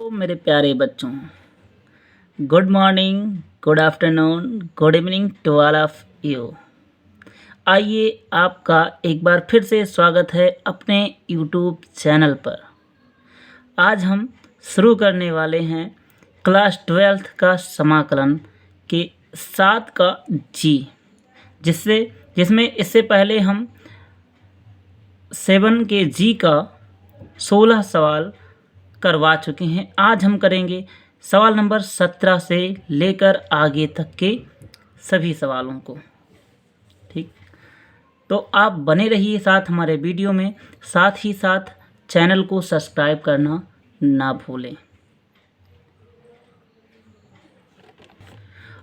तो मेरे प्यारे बच्चों, good morning, good afternoon, good evening to all of you. आइए, आपका एक बार फिर से स्वागत है अपने यूट्यूब चैनल पर। आज हम शुरू करने वाले हैं क्लास 12th का समाकलन के 7 का जी, जिसमें इससे पहले हम 7 के जी का 16 सवाल करवा चुके हैं। आज हम करेंगे सवाल नंबर 17 से लेकर आगे तक के सभी सवालों को। ठीक, तो आप बने रहिए साथ हमारे वीडियो में, साथ ही साथ चैनल को सब्सक्राइब करना ना भूलें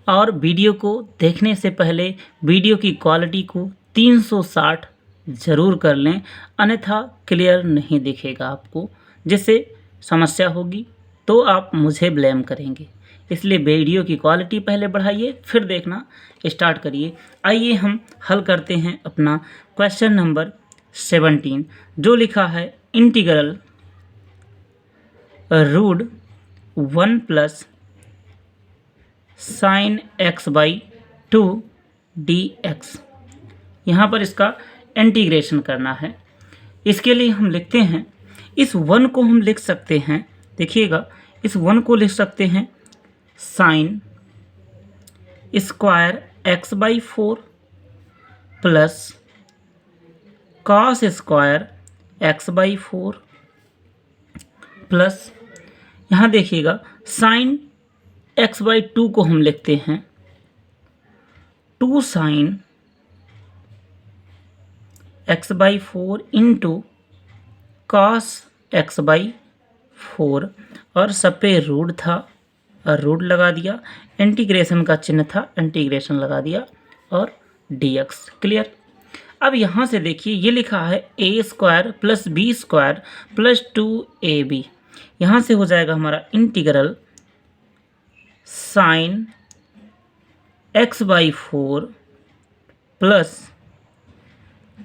और वीडियो को देखने से पहले वीडियो की क्वालिटी को 360 ज़रूर कर लें, अन्यथा क्लियर नहीं दिखेगा आपको, जिससे समस्या होगी तो आप मुझे ब्लेम करेंगे। इसलिए वीडियो की क्वालिटी पहले बढ़ाइए, फिर देखना स्टार्ट करिए। आइए हम हल करते हैं अपना क्वेश्चन नंबर 17, जो लिखा है integral root 1 plus sine x by 2 dx। यहाँ पर इसका इंटीग्रेशन करना है। इसके लिए हम लिखते हैं, इस 1 को हम लिख सकते हैं, देखिएगा, इस 1 को लिख सकते हैं sine square x by 4 plus cos square x by 4 plus, यहाँ देखिएगा, साइन एक्स बाई 2 को हम लिखते हैं 2 sign x by 4 into cos x by 4, और सब पे रूट था और रूट लगा दिया, इंटीग्रेशन का चिन्ह था, इंटीग्रेशन लगा दिया और dx। क्लियर। अब यहाँ से देखिए, ये लिखा है a square plus B square plus 2ab। यहाँ से हो जाएगा हमारा integral sine x by 4 plus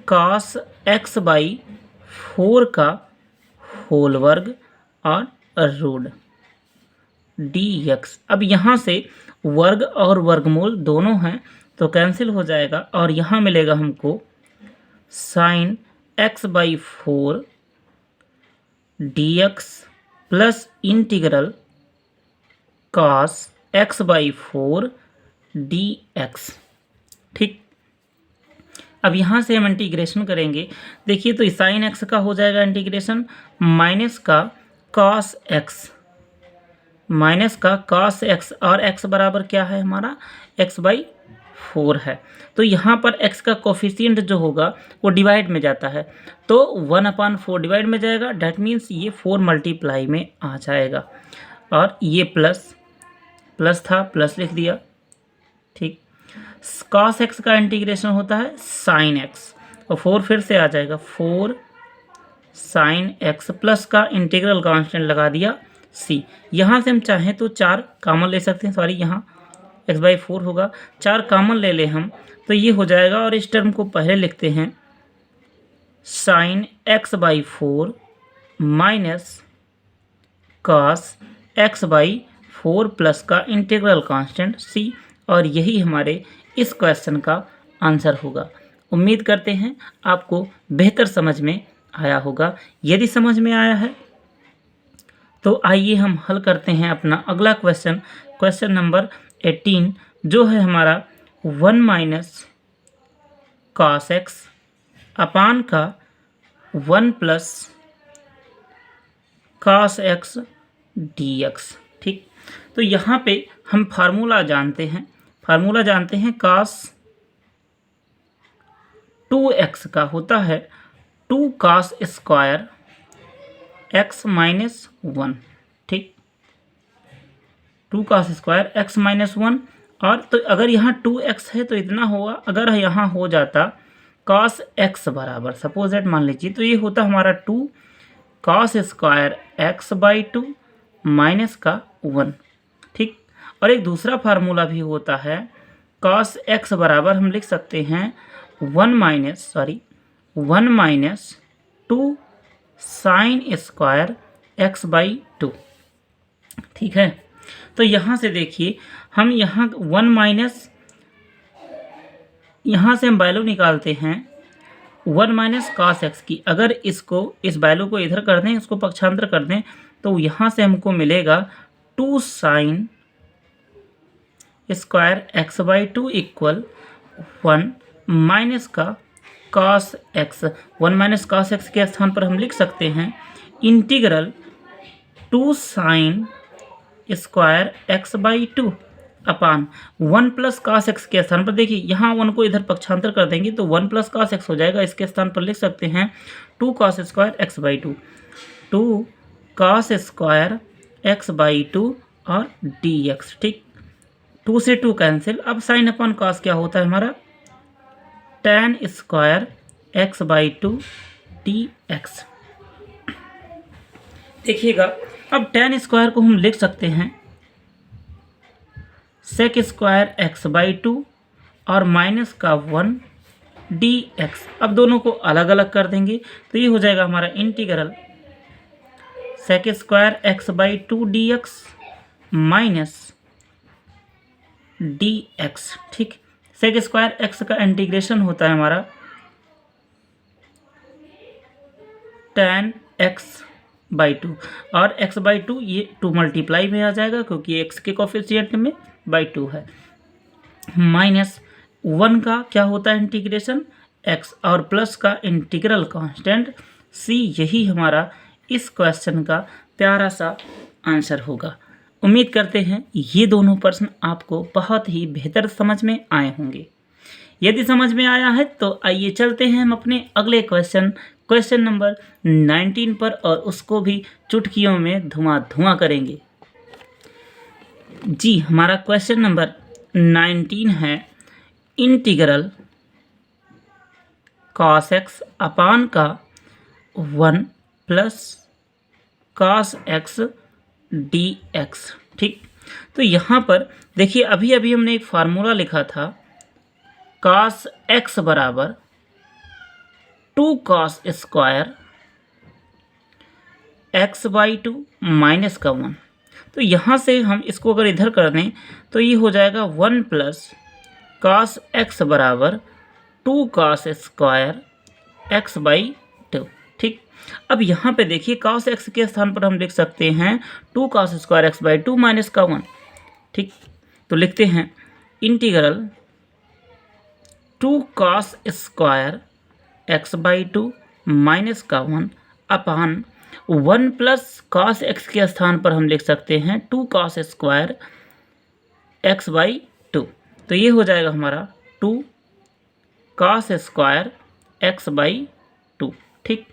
cos x by 4 का होल वर्ग और रूट dx। अब यहाँ से वर्ग और वर्गमूल दोनों हैं तो कैंसिल हो जाएगा, और यहाँ मिलेगा हमको sign x by 4 dx plus integral cos x by 4 dx। ठीक, अब यहाँ से हम इंटीग्रेशन करेंगे। देखिए, तो साइन एक्स का हो जाएगा इंटीग्रेशन माइनस का कॉस एक्स, माइनस का कॉस एक्स, और एक्स बराबर क्या है हमारा, एक्स बाई 4 है। तो यहाँ पर एक्स का कोफिशिएंट जो होगा वो डिवाइड में जाता है, तो 1/4 डिवाइड में जाएगा, डैट मीन्स ये 4 मल्टीप्लाई में आ जाएगा, और ये प्लस प्लस था, प्लस लिख दिया। ठीक, कॉस एक्स का इंटीग्रेशन होता है साइन एक्स, और 4 फिर से आ जाएगा, 4 साइन एक्स प्लस का इंटीग्रल कांस्टेंट लगा दिया c। यहाँ से हम चाहें तो 4 कॉमन ले सकते हैं, सॉरी, यहाँ x बाई 4 होगा, 4 कॉमन ले लें हम तो ये हो जाएगा, और इस टर्म को पहले लिखते हैं sign x by 4 minus cos x by 4 plus का इंटीग्रल कांस्टेंट c, और यही हमारे इस क्वेश्चन का आंसर होगा। उम्मीद करते हैं आपको बेहतर समझ में आया होगा। यदि समझ में आया है तो आइए हम हल करते हैं अपना अगला क्वेश्चन, क्वेश्चन नंबर 18, जो है हमारा 1 माइनस कॉस एक्स अपान का 1 प्लस कॉस एक्स dx। ठीक, तो यहाँ पे हम फार्मूला जानते हैं, कॉस 2x का होता है 2 कॉस स्क्वायर x माइनस 1। ठीक, 2 कॉस स्क्वायर x माइनस 1, और तो अगर यहाँ 2x है तो इतना होगा, अगर यहाँ हो जाता कॉस x बराबर, सपोज दैट मान लीजिए, तो ये होता हमारा 2 cos square x by 2 minus का 1। ठीक, और एक दूसरा फार्मूला भी होता है कॉस x बराबर, हम लिख सकते हैं 1 minus 2 sign square x by 2। ठीक है, तो यहाँ से देखिए हम यहाँ 1 माइनस, यहाँ से हम वैल्यू निकालते हैं 1 माइनस cos x की। अगर इसको, इस वैल्यू को इधर कर दें, इसको पक्षांतर कर दें, तो यहाँ से हमको मिलेगा 2 sin square x by two equal 1 minus का cos x। 1 minus cos x के स्थान पर हम लिख सकते हैं integral 2 sin square x by two upon 1 plus cos x के स्थान पर, देखिए यहाँ 1 को इधर पक्षांतर कर देंगे तो 1 प्लस cos x हो जाएगा। इसके स्थान पर लिख सकते हैं 2 cos square x by to, 2 cos square x by two और dx। ठीक, 2 से 2 कैंसिल। अब साइन अपॉन cos क्या होता है हमारा, tan square x by two dx। देखिएगा अब tan स्क्वायर को हम लिख सकते हैं sec square x by two और माइनस का 1 dx। अब दोनों को अलग अलग कर देंगे तो ये हो जाएगा हमारा integral sec square x by two dx minus dx। ठीक, सेक स्क्वायर एक्स का इंटीग्रेशन होता है हमारा tan x बाई टू, और x बाई टू ये 2 मल्टीप्लाई में आ जाएगा क्योंकि x के कोफिशिएंट में बाई टू है, माइनस 1 का क्या होता है इंटीग्रेशन x, और प्लस का इंटीग्रल कांस्टेंट c। यही हमारा इस क्वेश्चन का प्यारा सा आंसर होगा। उम्मीद करते हैं ये दोनों प्रश्न आपको बहुत ही बेहतर समझ में आए होंगे। यदि समझ में आया है तो आइए चलते हैं हम अपने अगले क्वेश्चन नंबर 19 पर, और उसको भी चुटकियों में धुआं करेंगे। जी, हमारा क्वेश्चन नंबर 19 है इंटीग्रल cos x अपान का 1 प्लस cos x dx। ठीक, तो यहाँ पर देखिए अभी अभी हमने एक फार्मूला लिखा था cos x बराबर 2 cos square x by to minus का 1। तो यहाँ से हम इसको अगर इधर कर दें तो ये हो जाएगा 1 प्लस cos x बराबर 2 cos square x by to. ठीक, अब यहाँ पे देखिए cos x के स्थान पर हम लिख सकते हैं 2 cos square x by to minus का 1। ठीक, तो लिखते हैं integral 2 cos square x by to minus का 1 अपान 1 प्लस cos x के स्थान पर हम लिख सकते हैं 2 cos square x by to. तो ये हो जाएगा हमारा 2 cos square x by to. ठीक,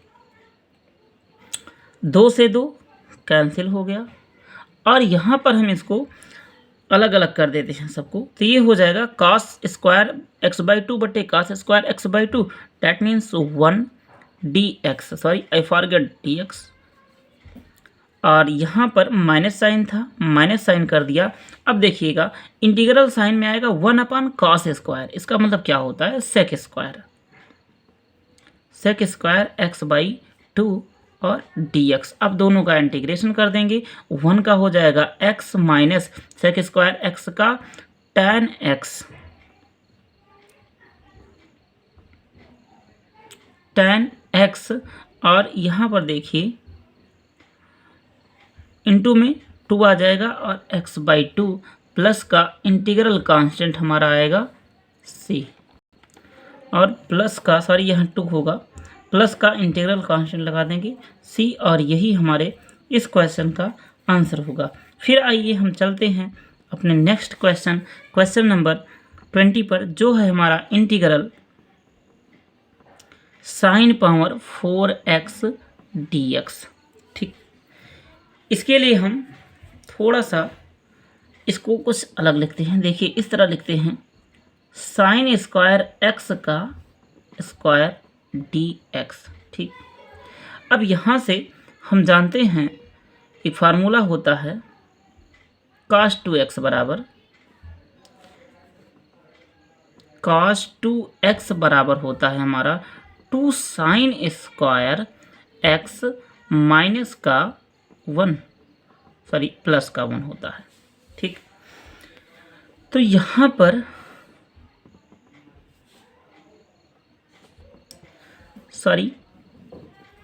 2 से 2 कैंसिल हो गया, और यहाँ पर हम इसको अलग अलग कर देते हैं सबको। तो ये हो जाएगा cos square x by to बटे cos square x by to, that means 1 dx, sorry I forget dx, और यहाँ पर माइनस साइन था, माइनस साइन कर दिया। अब देखिएगा इंटीग्रल साइन में आएगा 1 अपान cos स्क्वायर, इसका मतलब क्या होता है sec square x by two और dx। अब दोनों का इंटीग्रेशन कर देंगे, 1 का हो जाएगा x minus sec square x का tan x, और यहाँ पर देखिए इंटू में 2 आ जाएगा और x बाई टू प्लस का इंटीग्रल कांस्टेंट हमारा आएगा c, और प्लस का, सॉरी यहाँ 2 होगा, प्लस का इंटीग्रल कांस्टेंट लगा देंगे c, और यही हमारे इस क्वेश्चन का आंसर होगा। फिर आइए हम चलते हैं अपने नेक्स्ट क्वेश्चन नंबर 20 पर, जो है हमारा integral sine power 4x dx। ठीक, इसके लिए हम थोड़ा सा इसको कुछ अलग लिखते हैं। देखिए इस तरह लिखते हैं साइन स्क्वायर एक्स का स्क्वायर dx। ठीक, अब यहाँ से हम जानते हैं एक फार्मूला होता है cos 2x बराबर, cos 2x बराबर होता है हमारा 2 साइन स्क्वायर एक्स माइनस का 1, सॉरी प्लस का 1 होता है। ठीक, तो यहाँ पर सॉरी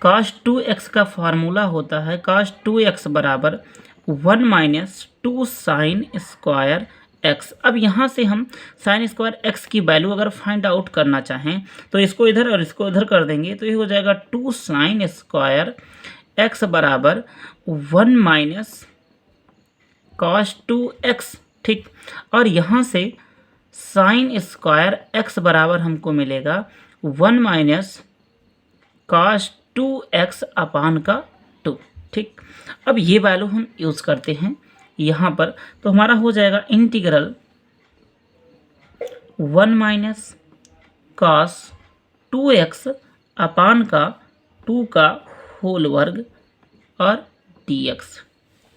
cos 2x का फार्मूला होता है cos 2x बराबर 1 माइनस 2 साइन स्क्वायर x। अब यहाँ से हम साइन स्क्वायर x की वैल्यू अगर फाइंड आउट करना चाहें तो इसको इधर और इसको उधर कर देंगे, तो ये हो जाएगा 2 साइन स्क्वायर x बराबर 1 माइनस cos 2x। ठीक, और यहाँ से साइन स्क्वायर x बराबर हमको मिलेगा 1 माइनस cos 2x अपान का 2। ठीक, अब ये वैल्यू हम यूज़ करते हैं यहाँ पर, तो हमारा हो जाएगा इंटीग्रल 1 माइनस cos 2x अपान का 2 का होल वर्ग और dx।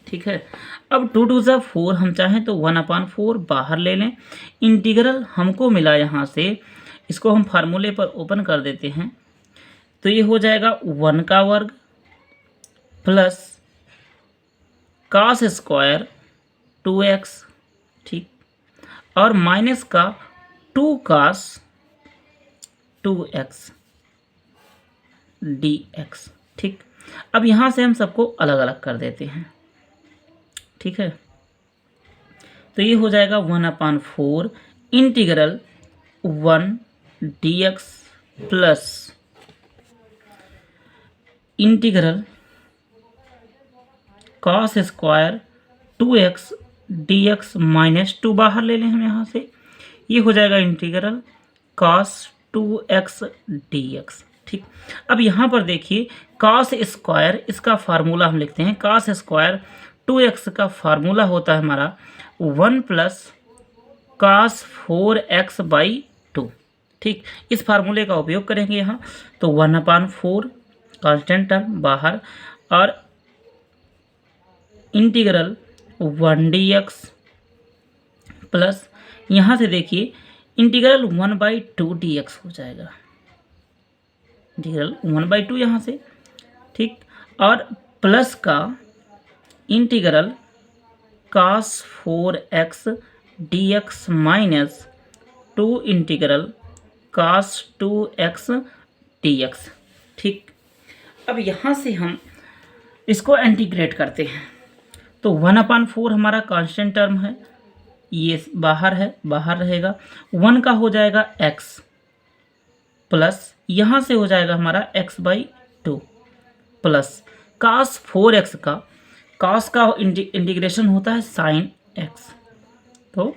ठीक है, अब 2 2 ज़ा 4, हम चाहें तो 1/4 बाहर ले लें। इंटीग्रल हमको मिला यहाँ से, इसको हम फार्मूले पर ओपन कर देते हैं, तो ये हो जाएगा 1 का वर्ग प्लस cos स्क्वायर 2x। ठीक, और माइनस का 2 cos 2x dx। ठीक, अब यहाँ से हम सबको अलग अलग कर देते हैं। ठीक है, तो ये हो जाएगा 1/4 integral 1 dx plus integral cos square 2x dx minus 2 बाहर ले लें हम यहाँ से, ये हो जाएगा इंटीग्रल cos 2x dx। ठीक, अब यहाँ पर देखिए cos स्क्वायर, इसका फार्मूला हम लिखते हैं, cos स्क्वायर 2x का फार्मूला होता है हमारा 1 प्लस cos 4x बाई 2। ठीक, इस फार्मूले का उपयोग करेंगे यहाँ, तो 1/4 कांस्टेंट टर्म बाहर और इंटीग्रल 1 dx प्लस यहाँ से देखिए इंटीग्रल 1/2 dx हो जाएगा, इंटीग्रल 1/2 यहाँ से। ठीक, और प्लस का integral cos 4x dx minus 2 integral cos 2x dx। ठीक, अब यहाँ से हम इसको इंटीग्रेट करते हैं, तो 1/4 हमारा कांस्टेंट टर्म है, ये बाहर है, बाहर रहेगा। 1 का हो जाएगा x प्लस यहाँ से हो जाएगा हमारा x/2 प्लस cos 4x का, cos का इंटीग्रेशन होता है sin x, तो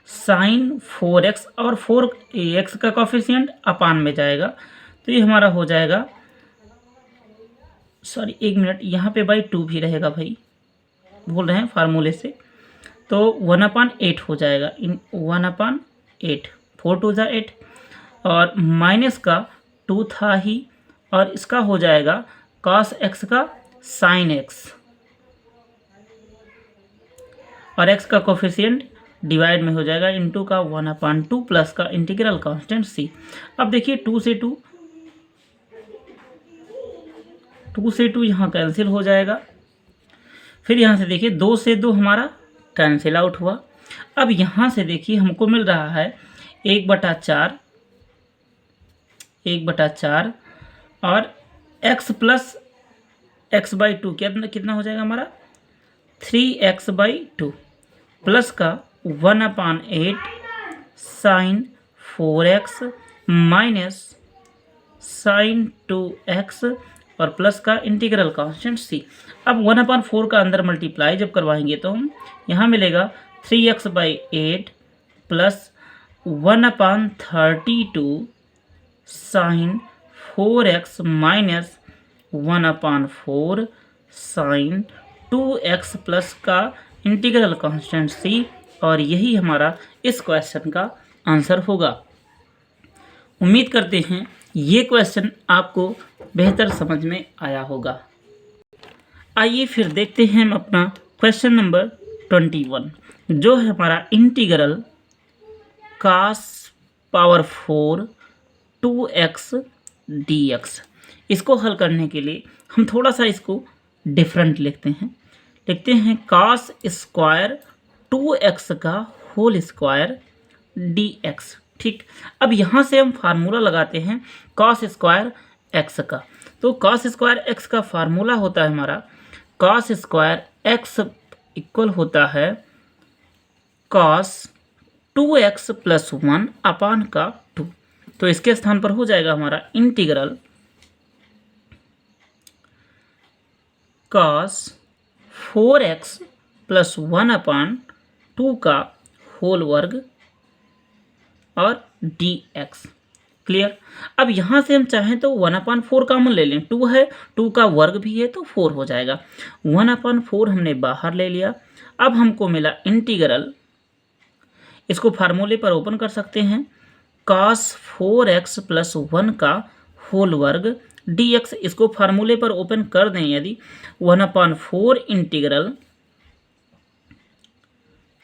sin 4x और 4x का कोफिशिएंट अपान में जाएगा, तो ये हमारा हो जाएगा, सॉरी 1 मिनट, यहाँ पे बाई 2 भी रहेगा भाई, भूल रहे हैं फार्मूले से, तो 1/8 हो जाएगा, इन 1/8, 4 2 ज़ा 8 और माइनस का 2 था ही, और इसका हो जाएगा cos x का sin x और x का कोफिशिएंट डिवाइड में हो जाएगा इनटू का 1/2 प्लस का इंटीग्रल कांस्टेंट c। अब देखिए 2 से 2 यहाँ कैंसिल हो जाएगा, फिर यहाँ से देखिए 2 से 2 हमारा कैंसिल आउट हुआ। अब यहाँ से देखिए हमको मिल रहा है 1/4 और x प्लस x/2 कितना हो जाएगा हमारा 3x/2 प्लस का 1/8 sign 4x minus sign 2x और प्लस का इंटीग्रल कांस्टेंट c। अब 1/4 का अंदर मल्टीप्लाई जब करवाएंगे तो हम यहाँ मिलेगा 3x/8 plus 1/32 sine 4x minus 1/4 sine 2x plus का इंटीग्रल कांस्टेंट c, और यही हमारा इस क्वेश्चन का आंसर होगा। उम्मीद करते हैं ये क्वेश्चन आपको बेहतर समझ में आया होगा। आइए फिर देखते हैं हम अपना क्वेश्चन नंबर 21, जो है हमारा integral cos power 4 2x dx। इसको हल करने के लिए हम थोड़ा सा इसको डिफरेंट लिखते हैं cos स्क्वायर 2x का होल स्क्वायर dx। ठीक, अब यहाँ से हम फार्मूला लगाते हैं cos स्क्वायर x का। तो cos स्क्वायर x का फार्मूला होता है हमारा cos स्क्वायर x इक्वल होता है cos 2x प्लस 1 अपान का 2। तो इसके स्थान पर हो जाएगा हमारा इंटीग्रल cos 4x प्लस 1 अपान 2 का होल वर्ग और dx। क्लियर। अब यहाँ से हम चाहें तो 1/4 कॉमन ले लें, 2 है, 2 का वर्ग भी है तो 4 हो जाएगा। 1/4 हमने बाहर ले लिया। अब हमको मिला इंटीग्रल, इसको फार्मूले पर ओपन कर सकते हैं, cos 4x प्लस 1 का होल वर्ग dx। इसको फार्मूले पर ओपन कर दें यदि, 1/4 integral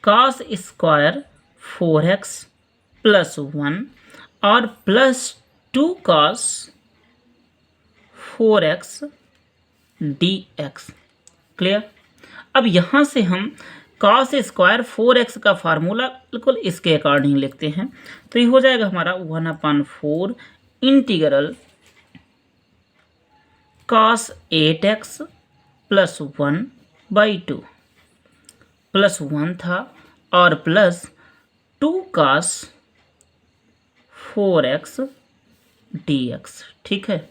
cos square 4x plus 1 और plus 2 cos 4x dx। Clear. अब यहाँ से हम cos स्क्वायर 4x का फार्मूला बिल्कुल इसके अकॉर्डिंग लिखते हैं। तो ये हो जाएगा हमारा 1/4 integral cos 8x plus 1/2 plus 1 था और प्लस 2 cos 4x dx। ठीक है।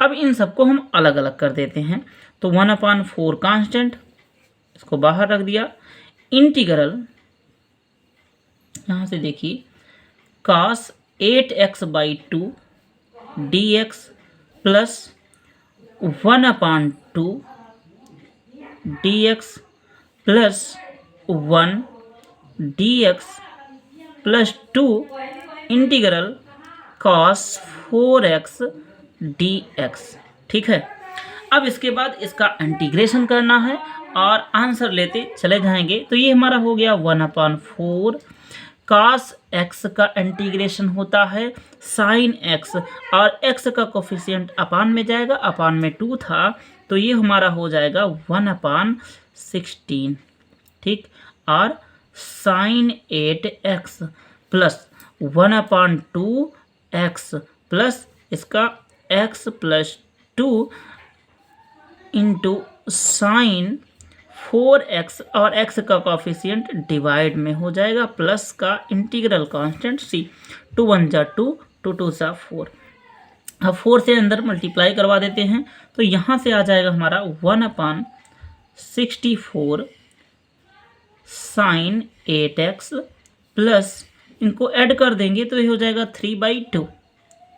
अब इन सबको हम अलग अलग कर देते हैं। तो 1/4 कांस्टेंट, इसको बाहर रख दिया। इंटीग्रल यहाँ से देखिए cos 8x/2 dx plus 1/2 dx plus 1 dx plus 2 integral cos 4x dx। ठीक है। अब इसके बाद इसका इंटीग्रेशन करना है और आंसर लेते चले जाएंगे। तो ये हमारा हो गया 1/4 cos x का इंटीग्रेशन होता है sin x और x का कोफिशिएंट अपान में जाएगा, अपान में 2 था तो ये हमारा हो जाएगा 1/16। ठीक, और sin 8x plus 1/2 x plus इसका x plus 2 into sine 4x और x का कॉफिशिएंट डिवाइड में हो जाएगा, प्लस का इंटीग्रल कांस्टेंट c। 2 1 जा 2, 2 2 जा 4। अब 4 से अंदर मल्टीप्लाई करवा देते हैं तो यहाँ से आ जाएगा हमारा 1/64 साइन 8x प्लस इनको ऐड कर देंगे तो ये हो जाएगा 3/2।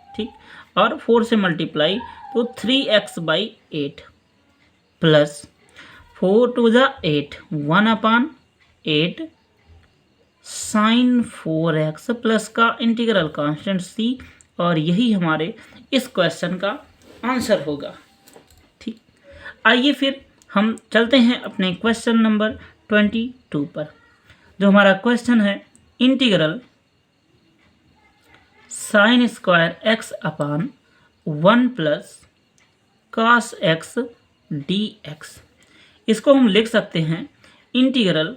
ठीक, और 4 से मल्टीप्लाई तो 3x/8 प्लस 4 2 जा 8, 1/8 साइन 4x प्लस का इंटीग्रल कांस्टेंट c। और यही हमारे इस क्वेश्चन का आंसर होगा। ठीक, आइए फिर हम चलते हैं अपने क्वेश्चन नंबर 22 पर, जो हमारा क्वेश्चन है इंटीग्रल साइन स्क्वायर x अपान 1 प्लस cos x dx। इसको हम लिख सकते हैं integral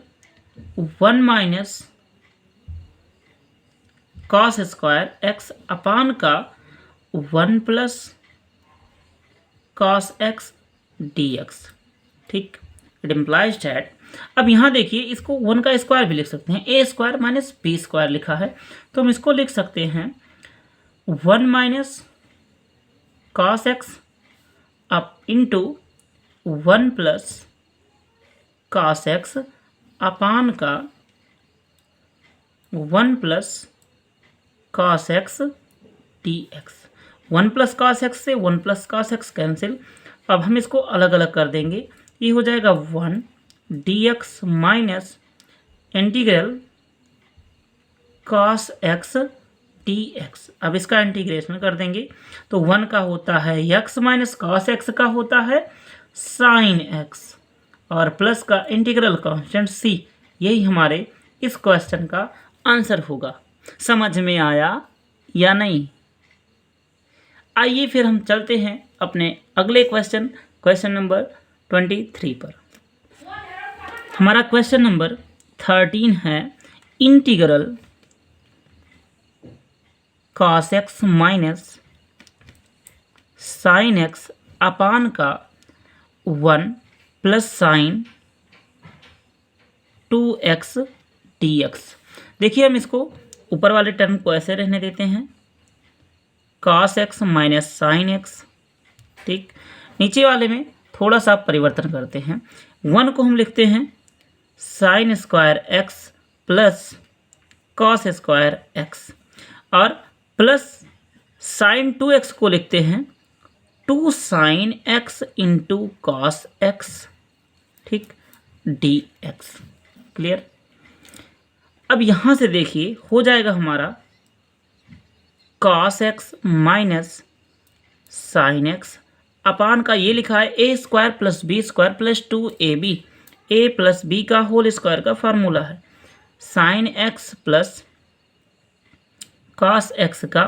1 minus cos square x upon का 1 प्लस cos x dx। ठीक, इट इम्प्लाइज दैट। अब यहाँ देखिए इसको 1 का स्क्वायर भी लिख सकते हैं, a square minus b square लिखा है तो हम इसको लिख सकते हैं 1 minus cos x up into 1 plus cos x upon का 1 plus cos x dx। 1 plus cos x से 1 प्लस cos x कैंसिल। अब हम इसको अलग अलग कर देंगे, ये हो जाएगा 1 dx minus integral cos x dx। अब इसका इंटीग्रेशन कर देंगे तो 1 का होता है x माइनस cos x का होता है sin x और प्लस का इंटीग्रल कांस्टेंट c। यही हमारे इस क्वेश्चन का आंसर होगा। समझ में आया या नहीं? आइए फिर हम चलते हैं अपने अगले क्वेश्चन नंबर 23 पर। हमारा क्वेश्चन नंबर 13 है integral cos x minus sine x upon का 1 प्लस साइन 2x dx। देखिए हम इसको ऊपर वाले टर्म को ऐसे रहने देते हैं, cos x minus sine x। ठीक, नीचे वाले में थोड़ा सा परिवर्तन करते हैं। 1 को हम लिखते हैं sine square x plus cos square x, और प्लस साइन 2x को लिखते हैं 2 sine x into cos x। ठीक, dx। क्लियर। अब यहां से देखिए हो जाएगा हमारा cos x minus sine x upon का ये लिखा है a square plus B square plus 2ab, a plus B का होल स्क्वायर का फार्मूला है sine x plus cos x का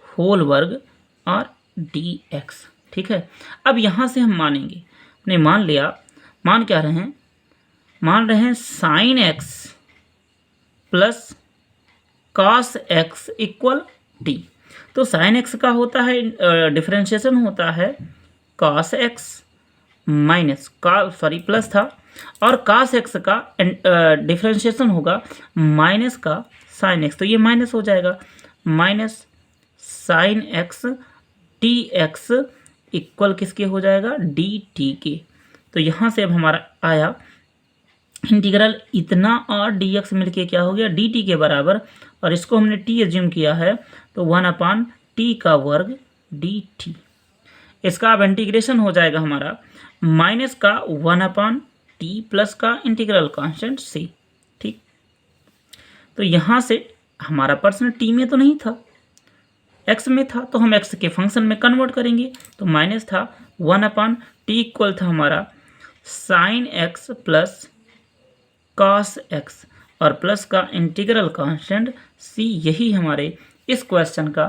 होल वर्ग और dx। ठीक है, अब यहाँ से हम मानेंगे, हमने मान लिया, मान क्या रहे हैं, मान रहे हैं sine x plus cos x equal d। तो साइन x का होता है डिफरेंशिएशन होता है cos x माइनस प्लस था, और cos x का डिफरेंशिएशन होगा माइनस का साइन x, तो ये माइनस हो जाएगा, minus sine x dx equal किसके हो जाएगा, dt के। तो यहाँ से अब हमारा आया इंटीग्रल इतना और dx मिलके क्या हो गया, dt के बराबर, और इसको हमने t एज्यूम किया है तो 1/t का वर्ग dt। इसका अब इंटीग्रेशन हो जाएगा हमारा माइनस का 1/t प्लस का इंटीग्रल कांस्टेंट c। ठीक, तो यहाँ से हमारा पर्सन t में तो नहीं था, x में था, तो हम x के फंक्शन में कन्वर्ट करेंगे, तो माइनस था 1/t इक्वल था हमारा sine x plus cos x और प्लस का इंटीग्रल कांस्टेंट c। यही हमारे इस क्वेश्चन का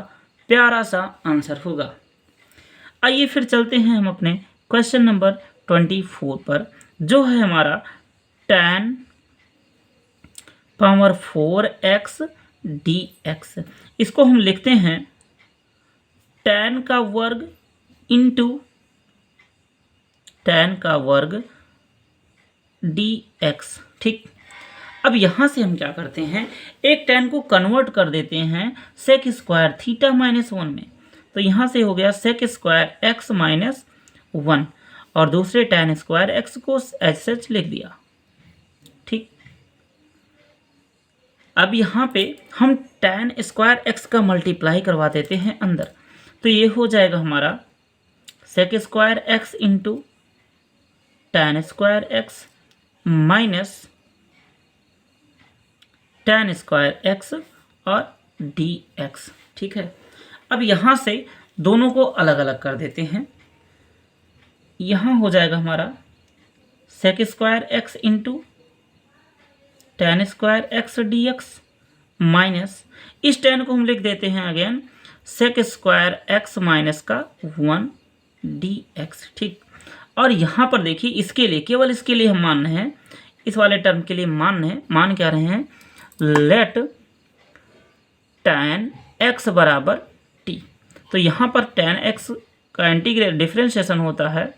प्यारा सा आंसर होगा। आइए फिर चलते हैं हम अपने क्वेश्चन नंबर 24 पर, जो है हमारा tan पावर 4x dx। इसको हम लिखते हैं tan का वर्ग इंटू tan का वर्ग dx। ठीक, अब यहां से हम क्या करते हैं, एक tan को कन्वर्ट कर देते हैं सेक स्क्वायर थीटा माइनस 1 में, तो यहां से हो गया सेक स्क्वायर x माइनस 1, और दूसरे tan स्क्वायर x को सच लिख दिया। ठीक, अब यहाँ पे हम tan स्क्वायर x का मल्टीप्लाई करवा देते हैं अंदर, तो ये हो जाएगा हमारा sec square x into tan square x minus tan square x और dx। ठीक है, अब यहाँ से दोनों को अलग अलग कर देते हैं। यहाँ हो जाएगा हमारा sec square x into tan square x dx minus इस tan को हम लिख देते हैं again sec square x minus का 1 dx। ठीक, और यहाँ पर देखिए इसके लिए, केवल इसके लिए हम मान रहे हैं, इस वाले टर्म के लिए मान रहे हैं, मान क्या रहे हैं, लेट tan x बराबर t। तो यहाँ पर tan x का इंटीग्रल डिफरेंशिएशन होता है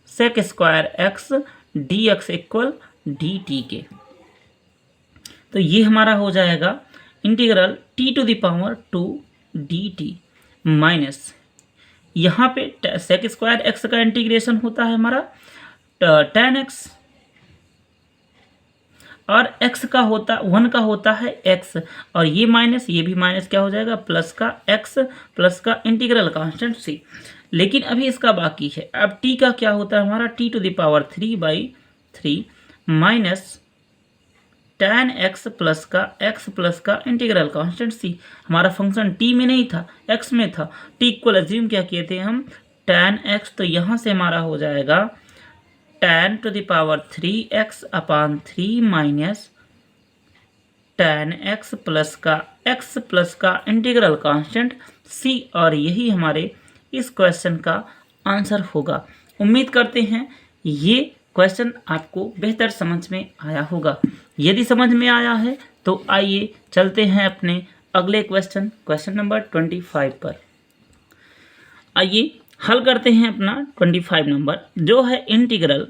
sec square x dx equal dt के। तो ये हमारा हो जाएगा integral t to the power 2 dt minus यहाँ पे सेक स्क्वायर x का इंटीग्रेशन होता है हमारा tan x, और x का होता 1 का होता है x, और ये माइनस, ये भी माइनस क्या हो जाएगा, प्लस का x प्लस का इंटीग्रल कांस्टेंट c। लेकिन अभी इसका बाकी है, अब t का क्या होता है हमारा t to the power 3/3 minus tan x plus का इंटीग्रल कांस्टेंट c। हमारा फंक्शन t में नहीं था, x में था, t इक्वल एज्यूम क्या किए थे हम, tan x, तो यहाँ से हमारा हो जाएगा tan to the power 3x upon 3 minus tan x plus का इंटीग्रल कांस्टेंट c, और यही हमारे इस क्वेश्चन का आंसर होगा। उम्मीद करते हैं ये क्वेश्चन आपको बेहतर समझ में आया होगा। यदि समझ में आया है तो आइए चलते हैं अपने अगले क्वेश्चन नंबर 25 पर। आइए हल करते हैं अपना 25 नंबर, जो है integral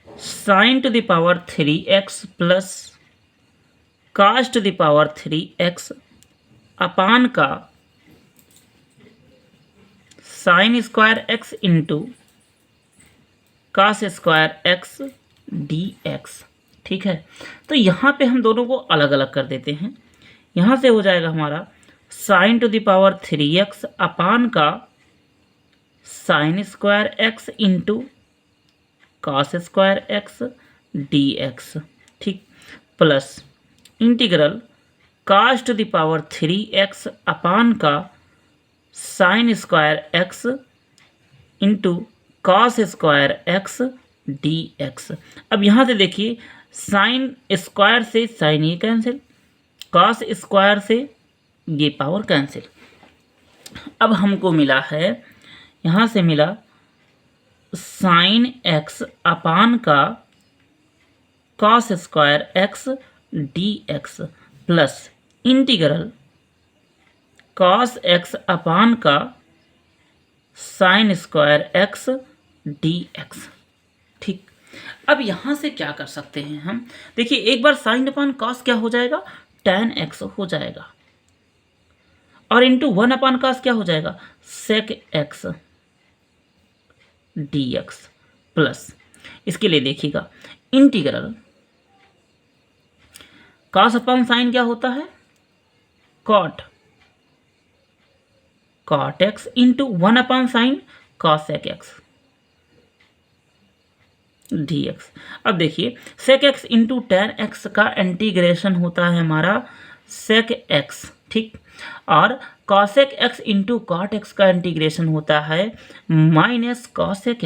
sin to the power 3x plus cos to the power 3x upon का sin square x into cos square x dx। ठीक है, तो यहाँ पे हम दोनों को अलग अलग कर देते हैं। यहाँ से हो जाएगा हमारा sin to the power 3x upon का sin square x into cos square x dx। ठीक, plus integral cos to the power 3x upon का sin square x into cos square x dx। अब यहाँ से देखिए, साइन स्क्वायर से sine ये cancel, cos square से ये पावर कैंसिल। अब हमको मिला है, यहाँ से मिला साइन x अपान का cos square x dx plus integral cos x upon का साइन स्क्वायर x dx। ठीक, अब यहाँ से क्या कर सकते हैं हम, देखिए एक बार साइन अपान कॉस क्या हो जाएगा, tan x हो जाएगा, और इंटू 1 अपान कॉस क्या हो जाएगा, sec x dx प्लस, इसके लिए देखिएगा इंटीग्रल कॉस अपान साइन क्या होता है, cot x इंटू 1 अपान साइन cosec x dx। अब देखिए sec x into tan x का इंटीग्रेशन होता है हमारा sec x। ठीक, और cosec x into cot x का इंटीग्रेशन होता है माइनस cosec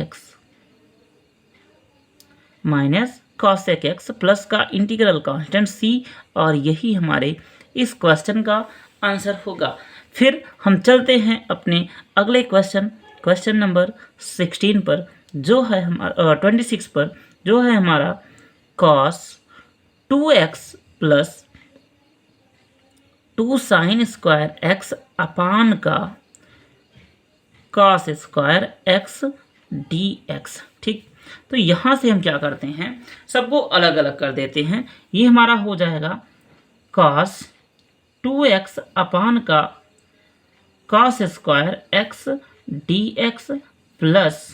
x प्लस का इंटीग्रल कांस्टेंट c, और यही हमारे इस क्वेश्चन का आंसर होगा। फिर हम चलते हैं अपने अगले क्वेश्चन नंबर 16 पर, जो है हमारा 26 पर, जो है हमारा cos 2x plus 2 sign square x upon का cos स्क्वायर x dx। ठीक, तो यहाँ से हम क्या करते हैं, सबको अलग अलग कर देते हैं। ये हमारा हो जाएगा cos 2x अपान का cos square x dx plus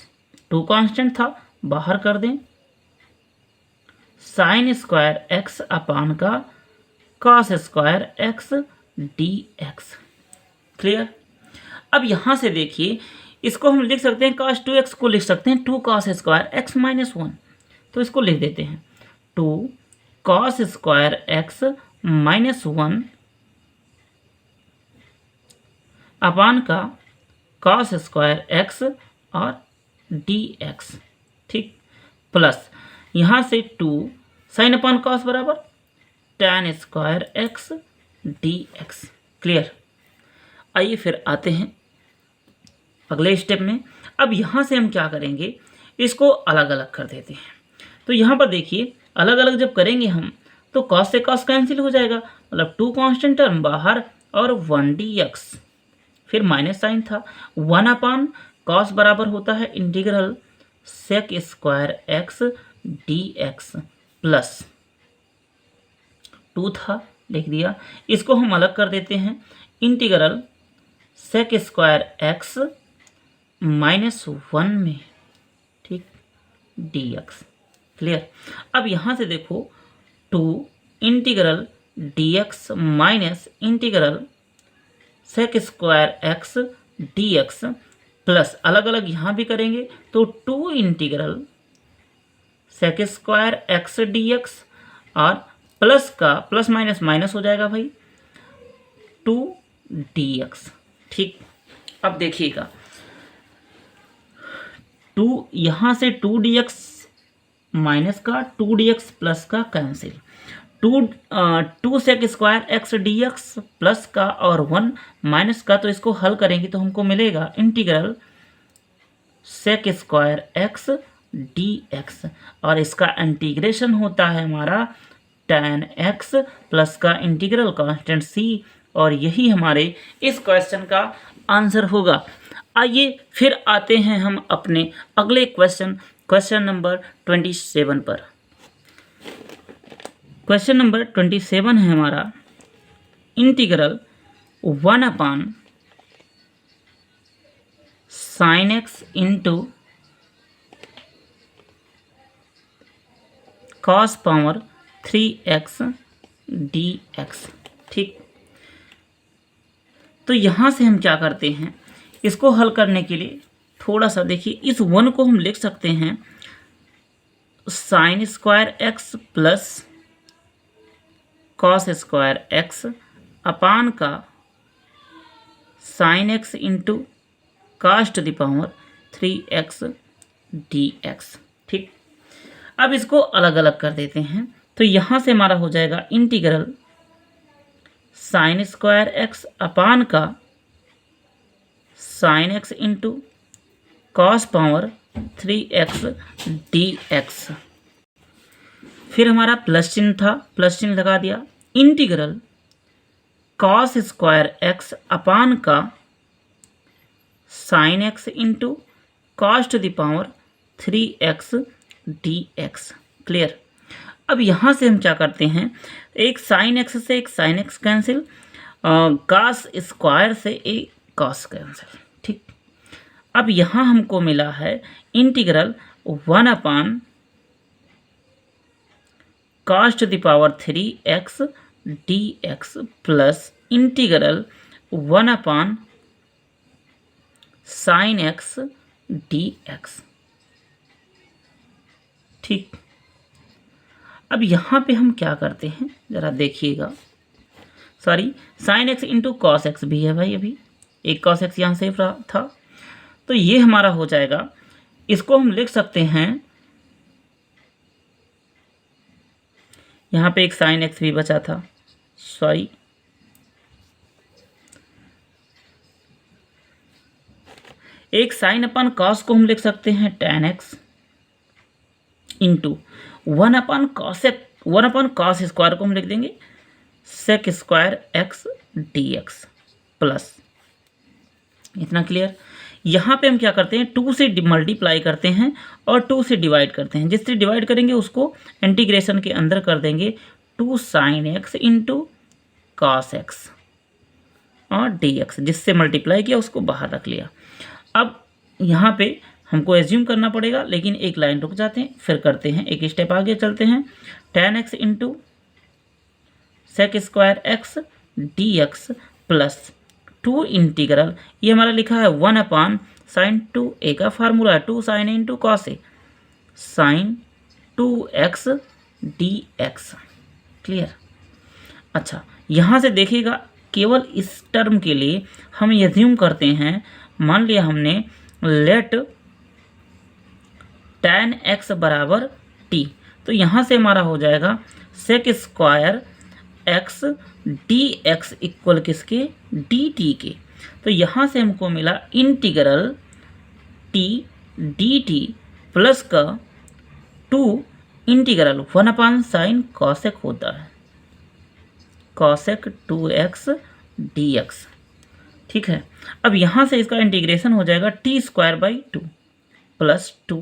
2 constant था, बाहर कर दें, साइन स्क्वायर x अपान का cos square x dx। Clear. अब यहाँ से देखिए, इसको हम लिख सकते हैं, cos 2x को लिख सकते हैं 2 cos स्क्वायर x माइनस 1, तो इसको लिख देते हैं 2 cos स्क्वायर x माइनस 1 अपान का cos स्क्वायर x और dx। ठीक, प्लस यहाँ से 2 साइन अपान cos बराबर tan square x dx। Clear. आइए फिर आते हैं अगले स्टेप में। अब यहाँ से हम क्या करेंगे, इसको अलग अलग कर देते हैं। तो यहाँ पर देखिए, अलग अलग जब करेंगे हम, तो cos से cos कैंसिल हो जाएगा, मतलब 2 कांस्टेंट टर्म बाहर और 1 dx, फिर माइनस साइन था, 1 अपान cos बराबर होता है integral sec square x dx plus 2 था, लिख दिया। इसको हम अलग कर देते हैं, integral sec square x minus 1 में, ठीक, dx। क्लियर। अब यहाँ से देखो 2 integral dx minus integral sec square x dx plus, अलग अलग यहाँ भी करेंगे तो 2 integral sec square x dx और प्लस का प्लस माइनस माइनस हो जाएगा भाई, 2 dx। ठीक, अब देखिएगा 2 यहाँ से 2 dx माइनस का 2 dx प्लस का cancel, 2 sec square x dx plus का और 1 माइनस का, तो इसको हल करेंगे तो हमको मिलेगा integral sec square x d x, और इसका इंटीग्रेशन होता है हमारा tan x प्लस का इंटीग्रल कांस्टेंट c, और यही हमारे इस क्वेश्चन का आंसर होगा। आइए फिर आते हैं हम अपने अगले क्वेश्चन नंबर 27 पर। क्वेश्चन नंबर 27 है हमारा integral 1 sin x into cos power 3x dx। ठीक, तो यहाँ से हम क्या करते हैं, इसको हल करने के लिए थोड़ा सा देखिए, इस 1 को हम लिख सकते हैं sine square x plus cos square x upon का sine x into cos the power 3x dx। ठीक, अब इसको अलग अलग कर देते हैं, तो यहाँ से हमारा हो जाएगा integral sign square x upon का sine x into cos power 3x dx। फिर हमारा प्लस चिन्ह था, प्लस चिन्ह लगा दिया, integral cos square x upon का sine x into cos two the power 3x dx। Clear. अब यहाँ से हम क्या करते हैं, एक साइन एक्स से एक sine x cancel, cos square से एक कॉस कैंसिल। ठीक, अब यहाँ हमको मिला है integral 1 cos to the power 3x dx plus integral 1 sin x dx। ठीक, अब यहाँ पे हम क्या करते हैं ज़रा देखिएगा, sorry sine x into cos x भी है भाई, अभी एक कॉस एक्स यहाँ सेफ रहा था, तो ये हमारा हो जाएगा, इसको हम लिख सकते हैं, यहाँ पे एक साइन एक्स भी बचा था, सॉरी एक साइन अपन कॉस को हम लिख सकते हैं tan x into 1/cos square को हम लिख देंगे sec square x dx plus, इतना क्लियर। यहाँ पे हम क्या करते हैं, 2 से मल्टीप्लाई करते हैं और 2 से डिवाइड करते हैं, जिससे डिवाइड करेंगे उसको इंटीग्रेशन के अंदर कर देंगे 2 sin x into cos x और dx, जिससे मल्टीप्लाई किया उसको बाहर रख लिया। अब यहाँ पे हमको एज्यूम करना पड़ेगा, लेकिन एक लाइन रुक जाते हैं, फिर करते हैं, एक स्टेप आगे चलते हैं, tan x into sec square x dx plus 2 integral, ये हमारा लिखा है 1 sin 2a का फार्मूला है 2 sin a into cos A sin 2x dx। Clear. अच्छा, यहाँ से देखिएगा, केवल इस टर्म के लिए हम एज्यूम करते हैं, मान लिया हमने लेट tan x बराबर t, तो यहाँ से हमारा हो जाएगा sec square x dx equal किसके, dt के। तो यहाँ से हमको मिला इंटीग्रल t dt प्लस का 2 इंटीग्रल 1 sin कॉसेक होता है, कॉसेक 2x dx। ठीक है, अब यहाँ से इसका इंटीग्रेशन हो जाएगा t² 2 प्लस 2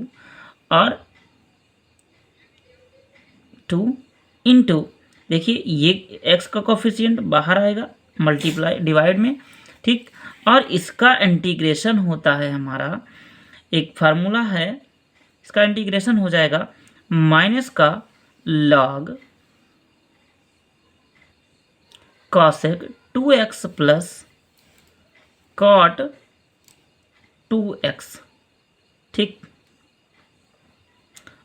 और 2 इंटू, देखिए ये x का कोफिशिएंट बाहर आएगा मल्टीप्लाई डिवाइड में। ठीक, और इसका इंटीग्रेशन होता है हमारा, एक फार्मूला है, इसका इंटीग्रेशन हो जाएगा माइनस का log cosec 2x plus cot 2x। ठीक,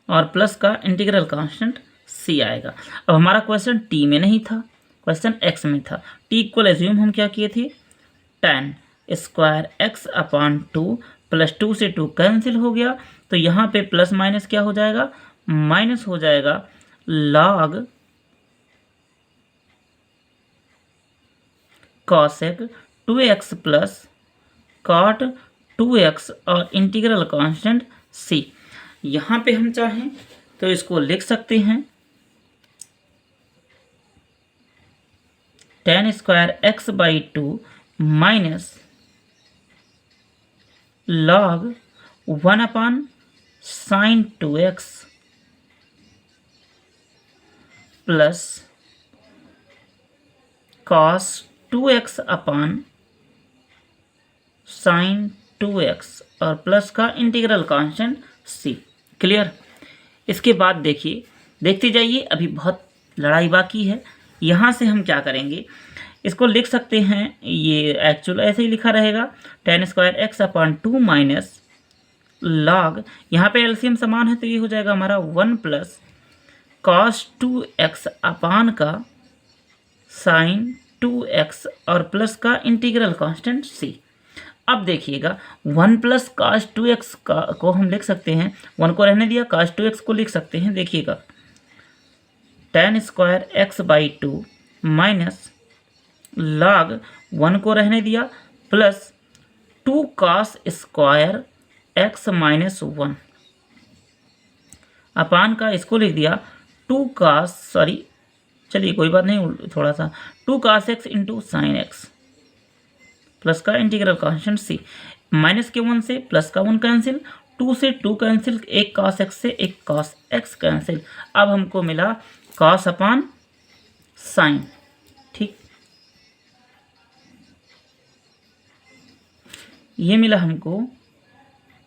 और प्लस का इंटीग्रल कांस्टेंट c आएगा। अब हमारा क्वेश्चन t में नहीं था, क्वेश्चन x में था। t इक्वल एज्यूम हम क्या किए थे, tan स्क्वायर x अपान 2 प्लस 2 से 2 कैंसिल हो गया, तो यहाँ पे प्लस माइनस क्या हो जाएगा, माइनस हो जाएगा log cosec 2x plus cot 2x और इंटीग्रल कांस्टेंट c। यहाँ पे हम चाहें तो इसको लिख सकते हैं tan square x by 2 minus log 1 upon sign 2x plus cos 2x upon sign 2x और प्लस का इंटीग्रल कांस्टेंट c। क्लियर। इसके बाद देखिए, देखते जाइए, अभी बहुत लड़ाई बाकी है। यहाँ से हम क्या करेंगे, इसको लिख सकते हैं, ये एक्चुअल ऐसे ही लिखा रहेगा tan स्क्वायर x अपान 2 माइनस लॉग, यहाँ पे एलसीएम समान है तो ये हो जाएगा हमारा 1 प्लस cos 2x अपान का साइन 2x और प्लस का इंटीग्रल कांस्टेंट c। अब देखिएगा 1 प्लस cos 2x को हम लिख सकते हैं, 1 को रहने दिया, cos 2x को लिख सकते हैं। देखिएगा tan square x by 2 minus log 1 को रहने दिया plus 2 cos square x minus 1 अपान का इसको लिख दिया 2 cos, सॉरी चलिए कोई बात नहीं, थोड़ा सा 2 cos x into sine x plus का इंटीग्रल कांस्टेंट c। माइनस के 1 से प्लस का 1 कैंसिल, 2 से 2 कैंसिल, एक cos x से एक cos x कैंसिल। अब हमको मिला cos अपान साइन। ठीक, ये मिला हमको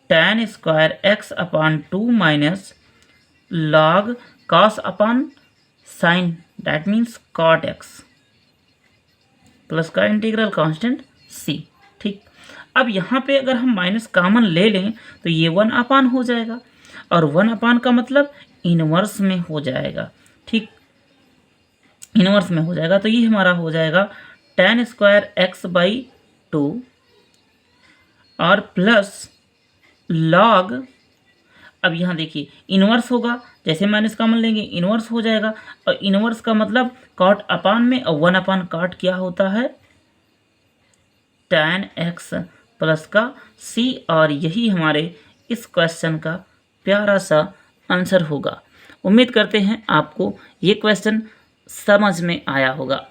tan square x upon 2 minus log cos upon sign, that means cot x plus का इंटीग्रल कांस्टेंट c। ठीक, अब यहाँ पे अगर हम माइनस कॉमन ले लें तो ये 1 अपान हो जाएगा और 1 अपान का मतलब इनवर्स में हो जाएगा। ठीक, इनवर्स में हो जाएगा तो ये हमारा हो जाएगा tan स्क्वायर x बाई 2 और प्लस log, अब यहाँ देखिए इनवर्स होगा, जैसे माइनस कॉमन लेंगे इनवर्स हो जाएगा और इनवर्स का मतलब कॉट अपान में, और 1 अपान कॉट क्या होता है tan x प्लस का c। और यही हमारे इस क्वेश्चन का प्यारा सा आंसर होगा। उम्मीद करते हैं आपको ये क्वेश्चन समझ में आया होगा।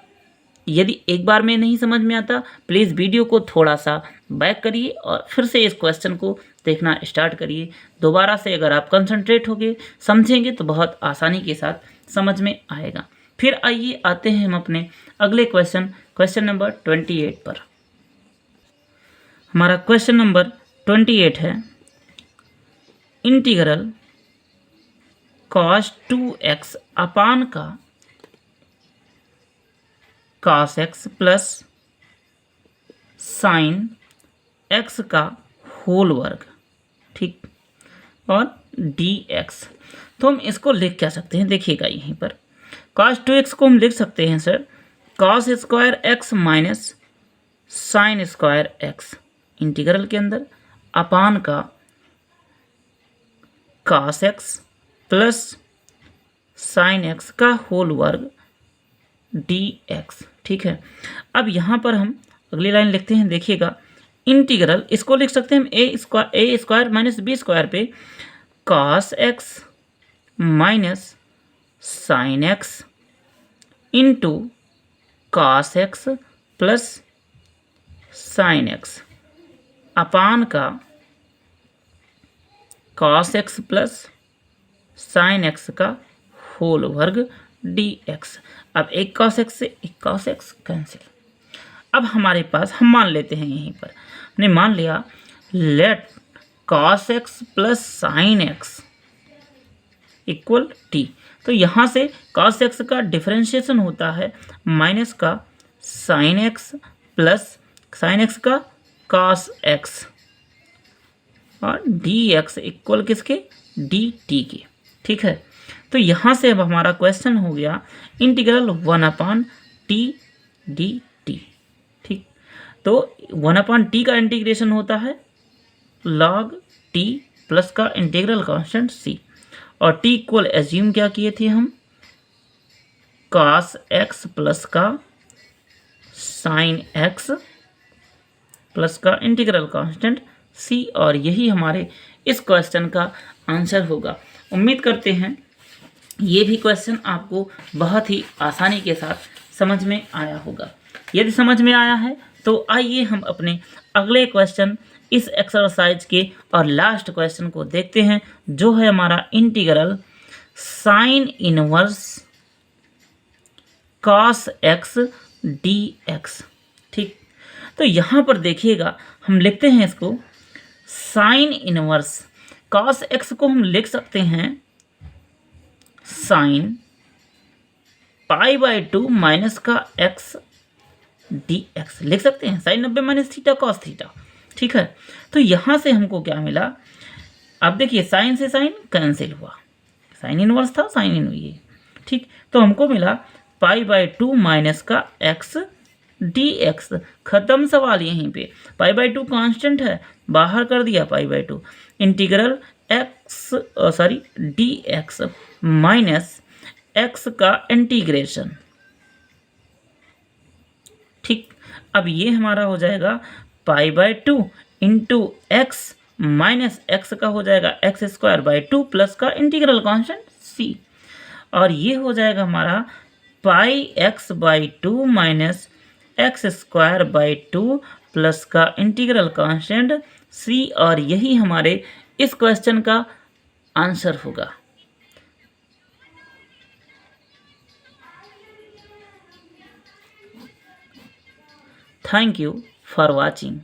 यदि एक बार में नहीं समझ में आता, प्लीज़ वीडियो को थोड़ा सा बैक करिए और फिर से इस क्वेश्चन को देखना स्टार्ट करिए। दोबारा से अगर आप कंसंट्रेट होगे समझेंगे तो बहुत आसानी के साथ समझ में आएगा। फिर आइए आते हैं हम अपने अगले क्वेश्चन नंबर 28 पर। हमारा क्वेश्चन नंबर 28 है इंटीग्रल cos 2x अपान का cos x plus sine x का होल वर्ग। ठीक, और dx। तो हम इसको लिख क्या सकते हैं, देखिएगा यहीं पर cos 2x को हम लिख सकते हैं sir cos square x minus sign square x integral के अंदर अपान का cos x plus sine x का होल वर्ग dx। ठीक है, अब यहाँ पर हम अगली लाइन लिखते हैं। देखिएगा इंटीग्रल, इसको लिख सकते हैं हम A square minus B square पे cos x minus sine x into cos x plus sine x upon का cos x plus sine x का होल वर्ग dx। अब एक cos x से एक cos x कैंसिल। अब हमारे पास, हम मान लेते हैं यहीं पर, हमने मान लिया let cos x plus sine x equal t। तो यहाँ से cos x का डिफरेंशिएशन होता है माइनस का sine x plus sine x का cos x और dx इक्वल किसके, dt के। ठीक है, तो यहाँ से अब हमारा क्वेश्चन हो गया इंटीग्रल 1 अपान टी dt। ठीक, तो 1 अपान टी का इंटीग्रेशन होता है log t प्लस का इंटीग्रल कांस्टेंट c, और t इक्वल एज्यूम क्या किए थे हम, cos x प्लस का साइन x प्लस का इंटीग्रल कांस्टेंट सी, और यही हमारे इस क्वेश्चन का आंसर होगा। उम्मीद करते हैं ये भी क्वेश्चन आपको बहुत ही आसानी के साथ समझ में आया होगा। यदि समझ में आया है तो आइए हम अपने अगले क्वेश्चन इस एक्सरसाइज के और लास्ट क्वेश्चन को देखते हैं, जो है हमारा integral sine inverse cos x d x. ठीक, तो यहाँ पर देखिएगा हम लिखते हैं इसको साइन इनवर्स कॉस एक्स को हम लिख सकते हैं साइन π/2 माइनस का एक्स डी एक्स लिख सकते हैं, sine 90 minus theta cos theta. ठीक है, तो यहाँ से हमको क्या मिला, अब देखिए साइन से साइन कैंसिल हुआ, साइन इनवर्स था साइन इन ये। ठीक, तो हमको मिला π/2 माइनस का एक्स डी एक्स। खत्म सवाल यहीं पे। π/2 कांस्टेंट है, बाहर कर दिया π/2। Integral d x minus x का इंटीग्रेशन। ठीक, अब ये हमारा हो जाएगा π/2 इंटू एक्स माइनस एक्स का हो जाएगा x² प्लस का इंटीग्रल कांस्टेंट c, और ये हो जाएगा हमारा πx/2 माइनस x² प्लस का इंटीग्रल कांस्टेंट c, और यही हमारे इस क्वेश्चन का आंसर होगा। Thank you for watching.